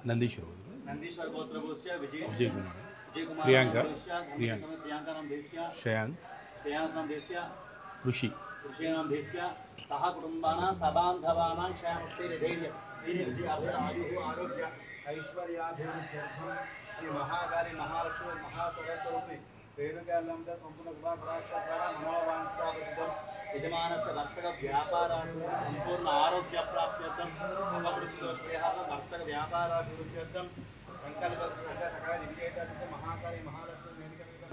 नंदीश्वर गोत्र विजय कुमार प्रियंका श्रेयांस नाम ऋषि नाम सह कुटुंबानां सबांधवानां क्षयमुक्तिर्धैर्य विजय अभय आयु आरोग्य ऐश्वर्याभिवृद्ध्यर्थं श्री महाकाली महालक्ष्मी महासरस्वरूपिणी रेणुकालंब संपूर्ण विभागराक्षद्वारा मनोवांఛాపతితం यजमानस्य वर्तक व्यापाराभिवृद्धि संपूर्ण आरोग्य प्राप्त्यर्थं अपवृत्तिदोषपरिहारं वर्तक व्यापाराभिवृद्ध्यर्थं संकल्प महाकाली महालक्ष्मी मेनिकमितं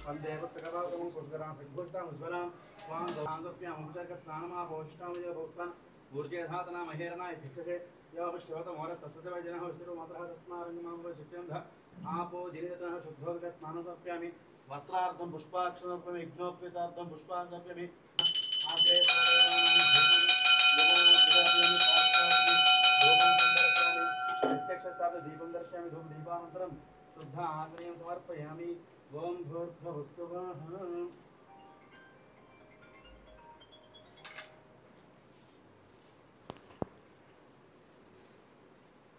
वंदे पुस्तकवासमं पुष्करां सद्गुष्टां उज्ज्वलां स्वां दान्दोप्याम् उपचारकस्नानमाभोष्टामय भूस्तान् ऊर्जेधातना महेरणा इत्युच्यते योऽवश्योतमोरस्तत्सवजनः विष्णुरो मातरः तस्मारङ्गमां शिष्यन्धः आपो जनितः शुद्धोदकस्नानमप्यामि वस्त्रार्थं पुष्पाक्षरमप्यामि यज्ञोपवीतार्थं पुष्पाङ्गप्यामि आग्रे प्रत्यक्षस्थापितं दीपं दर्शयामि धूपदीपानन्तरं शुद्ध आग्नेयं समर्पयामि ओम भूर्भुवस्सुवः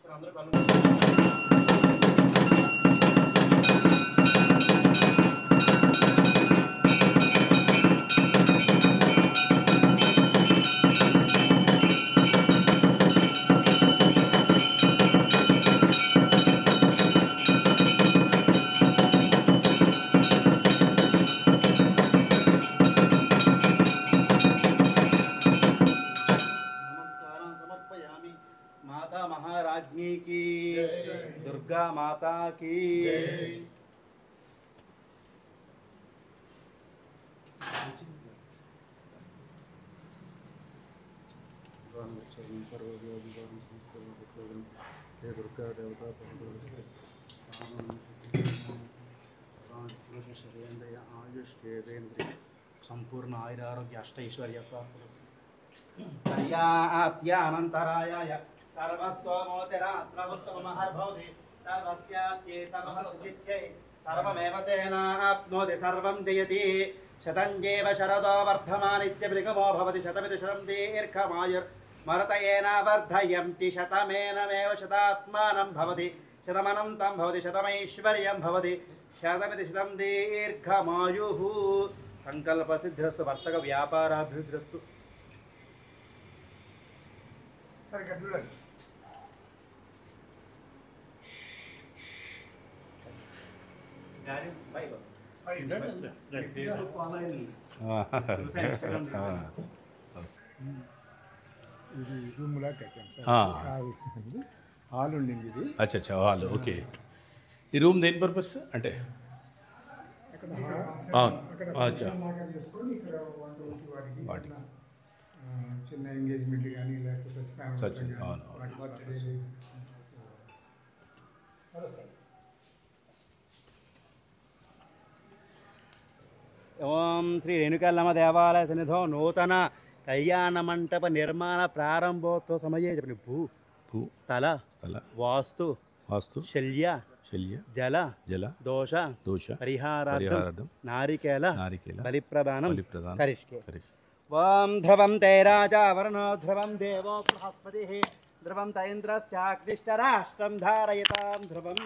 सर अंदर माता महाराज्ञी की दुर्गा माता की दुर्गा देवता आयुष केंद्रीय संपूर्ण आयुरारोग्य अष्टैश्वर्य पर्याप्त्यानन्तरायाय सर्वस्वमोतिरात्रवत्तमहर्भवति सर्वस्याप्त्यै सर्वसिद्ध्यै सर्वमेव तेनाप्नोति सर्वं जयति शतञ्जेव शरदो वर्धमानित्यभिगमो भवति शतमिति शतं दीर्घमायुर्मरतयेन वर्धयन्ति शतमेनमेव शतात्मानं भवति शतमनन्तं भवति शतमैश्वर्यं भवति शतमिति शतं दीर्घमायुः संकल्पसिद्धिरस्तु वर्तक व्यापाराभिवृद्धिरस्तु सर చూడండి గాడి బైబ్ ఫేస్బుక్ ఫాలో అయ్యి ఇది రూములా కట్టాం సార్ హాల్ ఉండింది ఇది అచ్చా హాల్ ఓకే ఈ రూమ్ దేని పర్పస్ అంటే అక్కడ అచ్చా వాటి చిన్న ఎంగేజ్మెంట్ కానీ లేకపోతే ఓం శ్రీ రేణుకాయల్లమ్మ దేవాలయ సన్నిధో నూతన కళ్యాణ మంటప నిర్మాణ ప్రారంభోత్సవ సమయే చెప్పండి భూ స్థల వాస్తు శల్య జల దోష పరిహారార్థం నారికేల బలిప్రదానం కరిష్కే ఓం ధ్రువం తే రాజా వరుణో ధ్రువం దేవో బృహస్పతిః ధ్రువం త ఇంద్రశ్చాగ్నిష్టరాష్ట్రం ధారయతాం ధ్రువం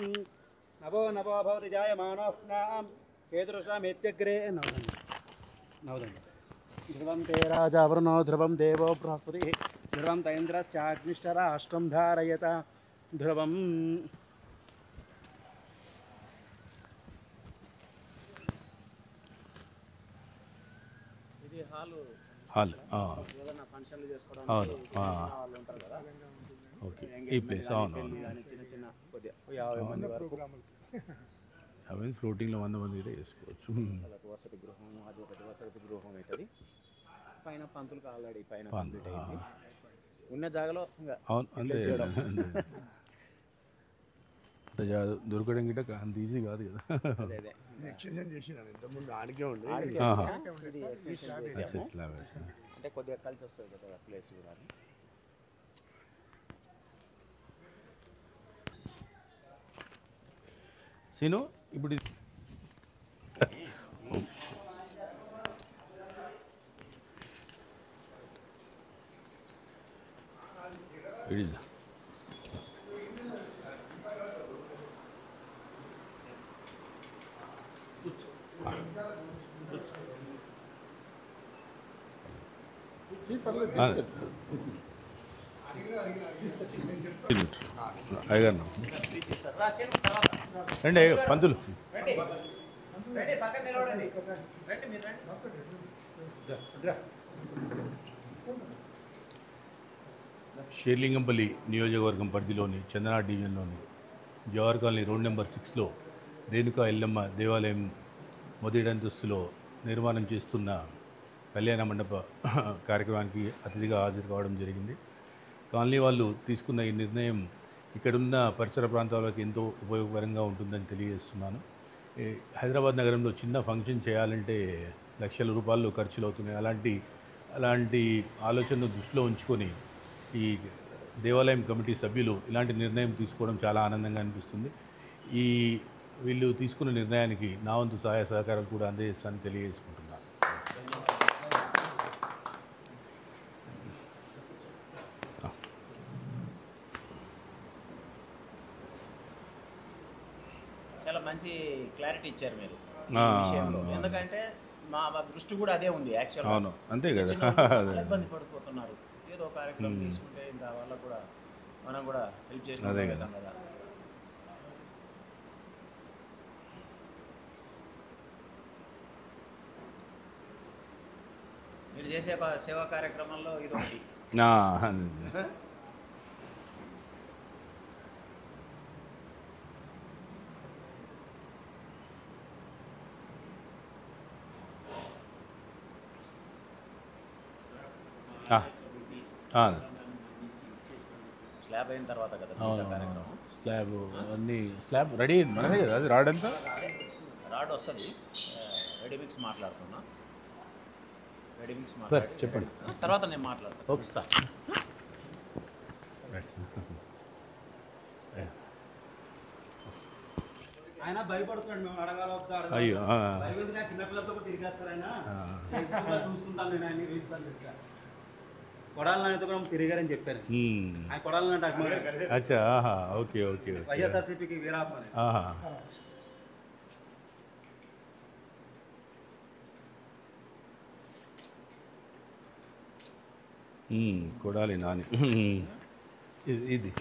నవో నవో భవతి జాయమానోస్నాం కేతురుషామిత్యగ్రే నవదండ ధ్రువం తే రాజా వరుణో ధ్రువం దేవో బృహస్పతిః ధ్రువం త ఇంద్రశ్చాగ్నిష్టరాష్ట్రం ధారయతాం ధ్రువం హాల్ ఏదైనా ఫంక్షన్లు చేసుకోవడానికి వాళ్ళు ఉంటారు కదా ఓకే ఈ ప్లేస్ అవునవును చిన్న చిన్న కొద్దిగా 50 మంది వరకు అవన్నీ ఫ్లోటింగ్లో 100 మంది కూడా చేసుకోవచ్చు. వాళ్ళకి వసతి గృహం, అది ఒకటి వసతి గృహం అవుతుంది. పైన పంతులకు ఆల్రెడీ పైన పంతులు, కంప్లీట్ అయింది. ఉన్న జాగాలో ఇంకా అవును అంతే. అంత దొరకడం గిట్ట అంత ఈజీ కాదు కదా. అదే అదే ఎక్స్టెన్షన్ చేసినాను ఇంతకుముందు ఆడికే ఉండి ఇది extension చేసాము. అంటే కొద్దిగా కలిసి వస్తుంది కదా ప్లేస్ కూడా. సీను ఇప్పుడు ఇది అయ్యగారు రండి అయ్య పంతులు. షేర్లింగంపల్లి నియోజకవర్గం పరిధిలోని చందనాడ్ డివిజన్లోని జవహర్ కాలనీ రోడ్ నెంబర్ 6లో రేణుకా ఎల్లమ్మ దేవాలయం మొదటి అంతస్తులో నిర్మాణం చేస్తున్న కళ్యాణ మండప కార్యక్రమానికి అతిథిగా హాజరు కావడం జరిగింది. కాలనీ వాళ్ళు తీసుకున్న ఈ నిర్ణయం ఇక్కడున్న పరిసర ప్రాంతాలకు ఎంతో ఉపయోగకరంగా ఉంటుందని తెలియజేస్తున్నాను. హైదరాబాద్ నగరంలో చిన్న ఫంక్షన్ చేయాలంటే లక్షల రూపాయలు ఖర్చులు అవుతున్నాయి. అలాంటి ఆలోచనను దృష్టిలో ఉంచుకొని ఈ దేవాలయం కమిటీ సభ్యులు ఇలాంటి నిర్ణయం తీసుకోవడం చాలా ఆనందంగా అనిపిస్తుంది. వీళ్ళు తీసుకున్న నిర్ణయానికి నా వంతు సహాయ సహకారాలు కూడా అందజేస్తానని తెలియజేసుకుంటున్నాను. చాలా మంచి క్లారిటీ ఇచ్చారు మీరు ఎందుకంటే మా దృష్టి కూడా అదే ఉంది యాక్చువల్. అవును అంతే కదా. ఇబ్బంది పడిపోతున్నారు. ఏదో కార్యక్రమం తీసుకుంటే ఇంకా వాళ్ళకు కూడా మనం కూడా హెల్ప్ చేసి అదే కదా. మీరు చేసే సేవా కార్యక్రమంలో ఇది ఒకటి. స్లాబ్ అయిన తర్వాత కదా కార్యక్రమం. స్లాబ్ రెడీ అయింది మనదే కదా. అది రాడ్ అంతా రాడ్ వస్తుంది. రెడీమిక్స్ మాట్లాడుతున్నా. రెడీమిక్స్ చెప్పండి తర్వాత నేను మాట్లాడతాను. Okay sir. ఆయన భయపడుతున్నాడు. మేము అడగాలి అయ్యో చిన్నపిల్లలతో తిరిగేస్తారు. ఆయన చూసుకుంటాను నేను ఆయన రీల్స్ కొడాలతో కూడా తిరిగారని చెప్పాను. ఆయన కొడాలంటే అచ్చా ఓకే ఓకే వైఎస్ఆర్సీపీకి వీరాపని కొడాలి నాని ఇది